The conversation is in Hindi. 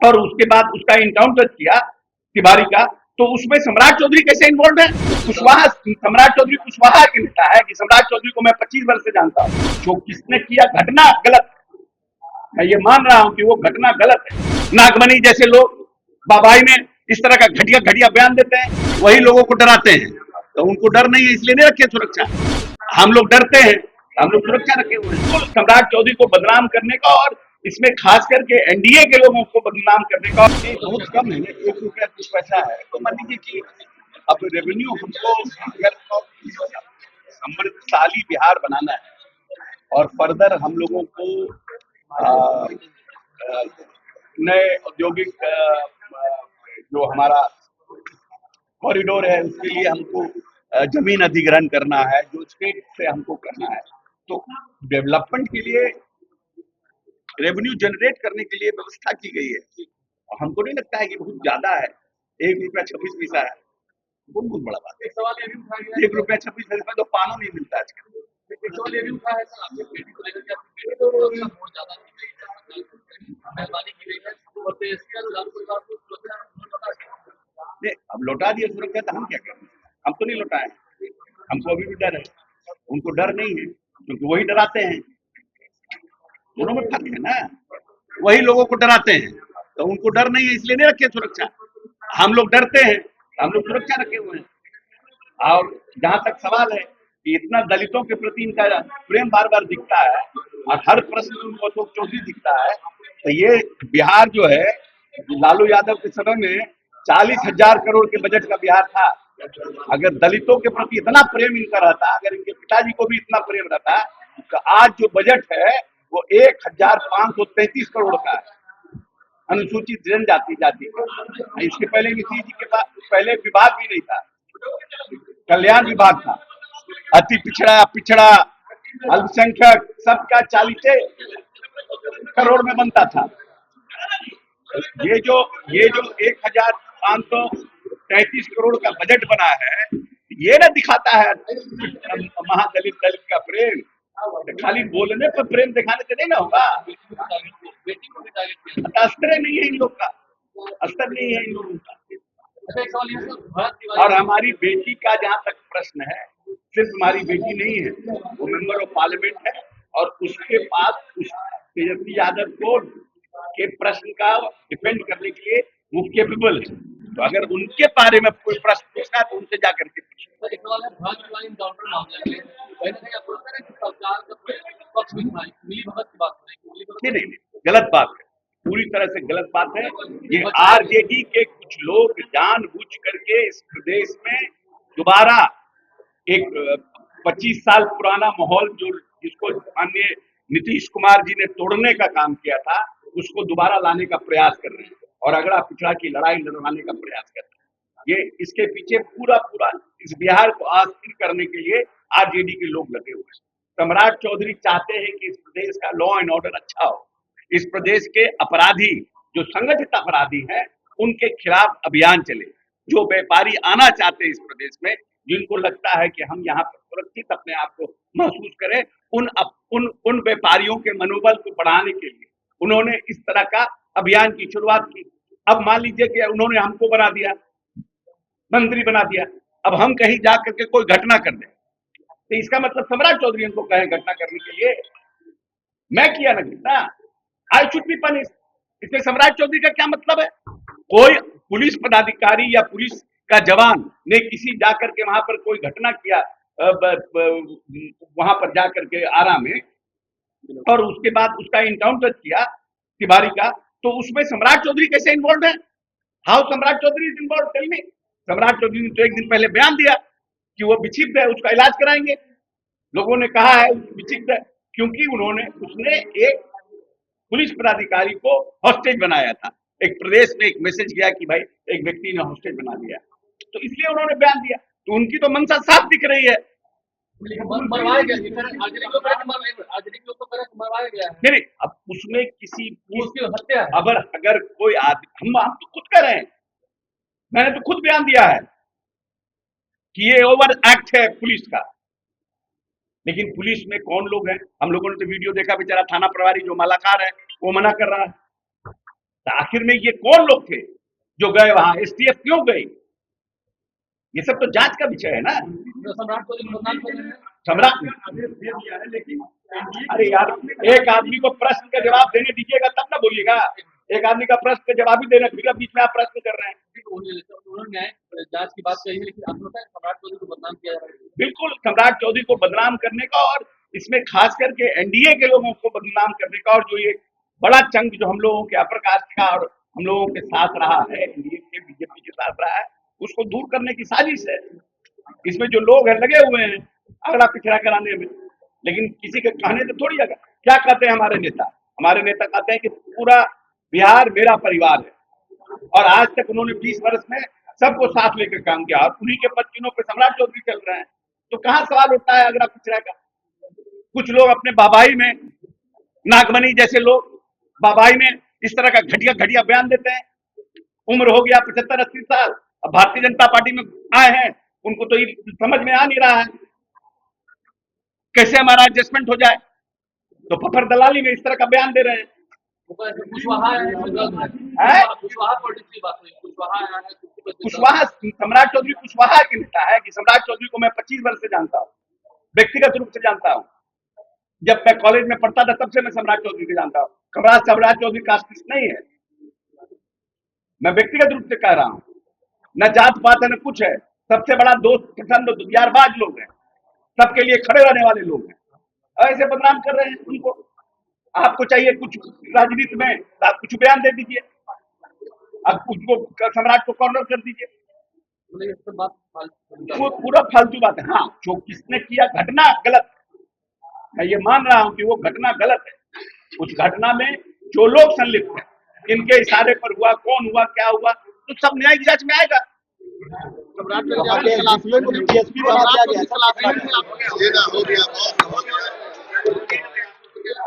और उसके बाद उसका इनकाउंटर किया तिवारी का, तो उसमें सम्राट चौधरी कैसे इन्वॉल्व है? कुशवाहा, सम्राट चौधरी कुशवाहा के नेता है कि सम्राट चौधरी को मैं 25 वर्ष से जानता हूँ। जो किसने किया घटना गलत, मैं ये मान रहा हूं कि वो घटना गलत है। नागमणि जैसे लोग बाबाई में इस तरह का घटिया घटिया बयान देते हैं, वही लोगों को डराते हैं। तो उनको डर नहीं है, इसलिए नहीं रखे सुरक्षा। हम लोग डरते हैं, हम लोग सुरक्षा रखे हुए हैं। सम्राट चौधरी को बदनाम करने का, और इसमें खास करके एनडीए के लोगों को बदनाम करने का बहुत कम है। 1 रुपया कुछ पैसा है। तो मान लीजिए कि अब रेवेन्यू हमको अगर समृद्धशाली बिहार बनाना है और फर्दर हम लोगों को आ, नए औद्योगिक जो हमारा कॉरिडोर है उसके लिए हमको जमीन अधिग्रहण करना है, जो स्टेट से हमको करना है। तो डेवलपमेंट के लिए, रेवेन्यू जनरेट करने के लिए व्यवस्था की गई है। और हमको नहीं लगता है कि बहुत ज्यादा है। 1 रुपया 26 पैसा है, बहुत बड़ा बात है। 1 रुपया 26 पैसा तो पानो नहीं मिलता आजकल। एक सवाल ये भी उठा है सर, आपकी बेटी को लेकर के, आपकी बेटी को बहुत ज्यादा की गई है, मेहरबानी की गई है, और तेजस्वी यादव लालू परिवार को सुरक्षा लौटा दिया। अब लौटा दिया सुरक्षा, तो हम क्या करें? हम तो नहीं लौटाए, हमको अभी भी डर है। उनको डर नहीं है क्योंकि वही डराते हैं। दोनों में फर्क है ना, वही लोगों को डराते हैं। तो उनको डर नहीं है, इसलिए नहीं रखे सुरक्षा। हम लोग डरते हैं, हम लोग सुरक्षा रखे हुए हैं। और जहां तक सवाल है कि इतना दलितों के प्रति इनका प्रेम बार बार दिखता है और हर प्रश्न में उनको अशोक चौधरी दिखता है, तो ये बिहार जो है, लालू यादव के समय में 40,000 करोड़ के बजट का बिहार था। अगर दलितों के प्रति इतना प्रेम इनका रहता, अगर इनके पिताजी को भी इतना प्रेम रहता, तो आज जो बजट है वो 1,533 करोड़ का है, अनुसूचित जनजाति जाति का। इसके पहले नीतीश जी के पास पहले विभाग भी नहीं था, कल्याण विभाग था। अति पिछड़ा, पिछड़ा, अल्पसंख्यक सबका 40 करोड़ में बनता था। ये जो 1,533 करोड़ का बजट बना है, ये ना दिखाता है महादलित दलित का प्रेम। खाली बोलने पर प्रेम दिखाने से नहीं ना होगा। अस्त्र नहीं है इन लोग का, अस्त्र नहीं है इन लोगों का। और हमारी बेटी का जहां तक प्रश्न है, सिर्फ हमारी बेटी नहीं है, वो मेंबर ऑफ पार्लियामेंट है, और उसके पास उस तेजस्वी यादव को के प्रश्न का डिफेंड करने के लिए वो केपेबल है। तो अगर उनके बारे में कोई प्रश्न पूछना है तो उनसे जाकर के नहीं, गलत बात है, पूरी तरह से गलत बात है। ये आरजेडी के कुछ लोग जानबूझ करके इस प्रदेश में दोबारा एक 25 साल पुराना माहौल जो जिसको माननीय नीतीश कुमार जी ने तोड़ने का काम किया था, उसको दोबारा लाने का प्रयास कर रहे हैं और अगड़ा पिछड़ा की लड़ाई लड़वाने का प्रयास कर रहे हैं। ये इसके पीछे पूरा पूरा इस बिहार को अस्थिर करने के लिए आरजेडी के लोग लगे हुए हैं। सम्राट चौधरी चाहते हैं कि इस प्रदेश का लॉ एंड ऑर्डर अच्छा हो, इस प्रदेश के अपराधी जो संगठित अपराधी हैं उनके खिलाफ अभियान चले, जो व्यापारी आना चाहते हैं इस प्रदेश में, जिनको लगता है कि हम यहाँ पर सुरक्षित अपने आप को महसूस करें, उन व्यापारियों के मनोबल को बढ़ाने के लिए उन्होंने इस तरह का अभियान की शुरुआत की। अब मान लीजिए कि उन्होंने हमको बना दिया, मंत्री बना दिया, अब हम कहीं जा करके कोई घटना कर दें, तो इसका मतलब सम्राट चौधरी हमको कहे घटना करने के लिए, मैं किया ना घटना, आई शुड बी पनिश। इसमें सम्राट चौधरी का क्या मतलब है? कोई पुलिस पदाधिकारी या पुलिस का जवान ने किसी जाकर के वहां पर कोई घटना किया, वहां पर जाकर के आरा में, और उसके बाद उसका इनकाउंटर किया तिवारी का, तो उसमें सम्राट चौधरी कैसे इन्वॉल्व है? How Samrat Choudhary is involve, tell me. Samrat Choudhary ने तो एक दिन पहले बयान दिया कि वो विक्षिप्त है, उसका इलाज कराएंगे। लोगों ने कहा है विक्षिप्त है क्योंकि उसने एक पुलिस पदाधिकारी को हॉस्टेज बनाया था। एक प्रदेश में एक मैसेज गया कि भाई एक व्यक्ति ने हॉस्टेज बना दिया, तो इसलिए उन्होंने बयान दिया। तो उनकी तो मंशा साफ दिख रही है। नहीं, अब उसमें किसी हत्या, अगर कोई आदमी, हम तो खुद कह रहे हैं, मैंने तो खुद बयान दिया है कि ये ओवर एक्ट है पुलिस का। लेकिन पुलिस में कौन लोग हैं? हम लोगों ने तो वीडियो देखा, बेचारा थाना प्रभारी जो मालाकार है वो मना कर रहा है। तो आखिर में ये कौन लोग थे जो गए वहां, एसटीएफ क्यों गई? ये सब तो जांच का विषय है ना। सम्राट को मतदान कर रहे हैं, सम्राट, लेकिन अरे यार, एक आदमी को प्रश्न का जवाब देने दीजिएगा तब ना बोलिएगा। एक आदमी का प्रश्न का जवाब ही देना, फिर बीच में आप प्रश्न कर रहे हैं। उन्होंने जांच की बात कही है, लेकिन आपको पता है सम्राट चौधरी को बदनाम किया जा रहा है। बिल्कुल, सम्राट चौधरी को बदनाम करने का, और इसमें खास करके एनडीए के लोगों को बदनाम करने का, और जो ये बड़ा चंग जो हम लोगों के अपर कास्ट का और हम लोगों के साथ रहा है, एनडीए के बीजेपी के साथ रहा है, उसको दूर करने की साजिश है। इसमें जो लोग हैं लगे हुए हैं अगला पिछड़ा कराने में, लेकिन किसी के कहने से थोड़ी आगा। क्या कहते हैं हमारे नेता? हमारे नेता कहते हैं कि पूरा बिहार मेरा परिवार है, और आज तक उन्होंने 20 वर्ष में सबको साथ लेकर काम किया, और उन्हीं के पत्तियों पे सम्राट चौधरी चल रहे हैं। तो कहां सवाल उठता है अगला पिछड़ा का? कुछ लोग अपने बाबाई में, नागमणि जैसे लोग बाबाई में इस तरह का घटिया घटिया बयान देते हैं। उम्र हो गया 75-80 साल, अब भारतीय जनता पार्टी में आए हैं, उनको तो ये समझ में आ नहीं रहा है कैसे हमारा एडजस्टमेंट हो जाए, तो फफर दलाली में इस तरह का बयान दे रहे हैं। कुशवाहा, सम्राट चौधरी कुशवाहा के नेता है कि सम्राट चौधरी को मैं 25 वर्ष से जानता हूँ, व्यक्तिगत रूप से जानता हूँ। जब मैं कॉलेज में पढ़ता था तब से मैं सम्राट चौधरी को जानता हूँ। सम्राट चौधरी कास्टिस्ट नहीं है, मैं व्यक्तिगत रूप से कह रहा हूँ। न जात पात है न कुछ है, सबसे बड़ा दोस्त पसंद यारबाज लोग हैं, सबके लिए खड़े रहने वाले लोग हैं। ऐसे बदनाम कर रहे हैं उनको। आपको चाहिए कुछ राजनीति में, आप कुछ बयान दे दीजिए, आप उसको सम्राट को कॉर्नर कर दीजिए। वो पूरा फालतू बात है। हाँ, जो किसने किया घटना गलत, मैं ये मान रहा हूं कि वो घटना गलत है। उस घटना में जो लोग संलिप्त हैं, इनके इशारे पर हुआ, कौन हुआ, क्या हुआ, तो सब न्यायिक जांच में आएगा। सम्राट के खिलाफ